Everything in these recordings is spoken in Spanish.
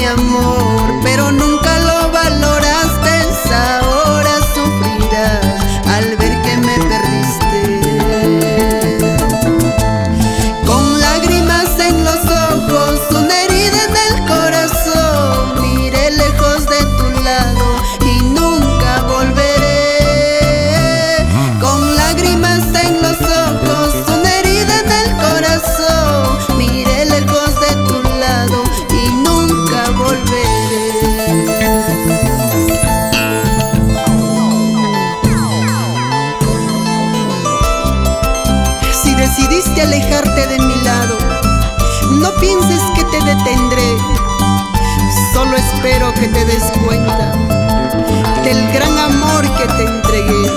amor, pero nunca lo valoraste. Ahora sufrirás al ver que me perdiste. Con lágrimas en los ojos, una herida en el corazón, miré lejos de tu lado y nunca volveré. Con lágrimas en los ojos, una herida en el corazón, miré lejos de tu lado y nunca volveré. Si decidiste alejarte de mi lado, no pienses que te detendré. Solo espero que te des cuenta del gran amor que te entregué.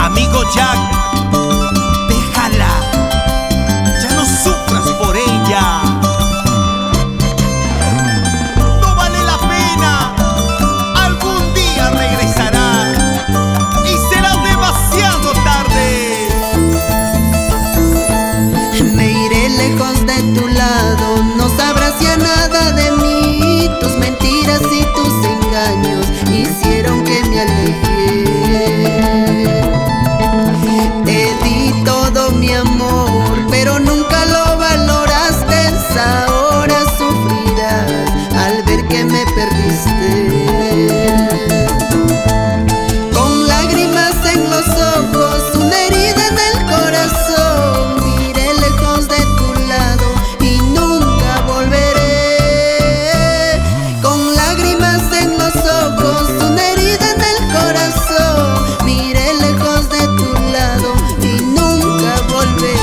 Amigo Jack, déjala, ya no sufras por ella. No vale la pena, algún día regresará y será demasiado tarde. Me iré lejos de tu lado, no sabrás ya nada de mí. Tus mentiras y tus engaños hicieron que me alejé. Te di todo mi amor, pero nunca lo valoraste. Ahora sufrirás al ver que me perdiste. Con lágrimas en los ojos, una herida en el corazón, miré lejos de tu lado y nunca volveré. Con lágrimas en los ojos, una herida en el corazón, miré lejos de tu lado y nunca volveré.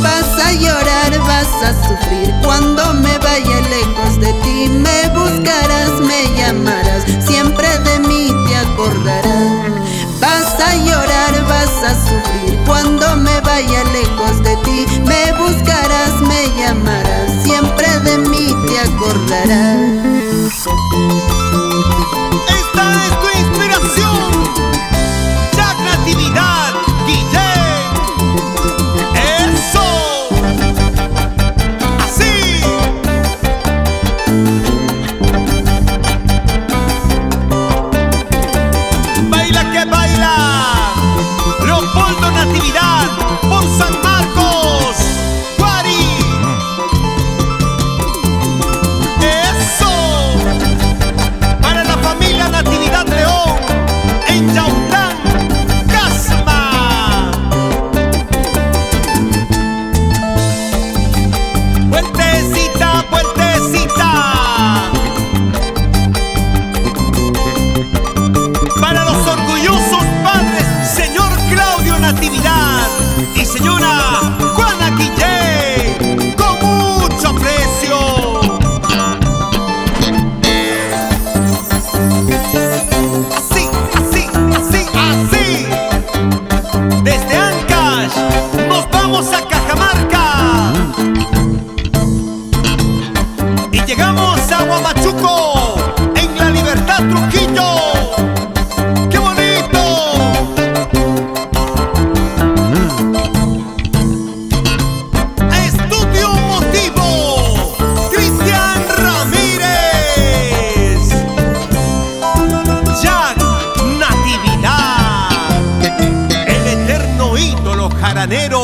Vas a llorar, vas a sufrir cuando me vaya lejos de ti. Me buscarás, me llamarás, siempre de mí te acordarás. Vas a llorar, vas a sufrir cuando me vaya lejos de ti. Me buscarás, me llamarás, siempre de mí te acordarás. Esta es tu inspiración, Jack Natividad, Guillén. ¡Eso! ¡Así! Baila que baila, Leopoldo Natividad, por San Marcos, Guari. ¡Eso! Para la familia Natividad León, en Yaután, Casma. Vueltecita, vueltecita. Para los orgullosos padres, señor Claudio Natividad y señora Juana Guillén, con mucho aprecio. Así, así, así, así. Desde Ancash nos vamos a Cajamarca y llegamos a Huamachuco, en La Libertad, Trujillo. ¡Qué bonito! Estudio Motivo, Cristian Ramírez, Jack Natividad, el eterno ídolo jaranero.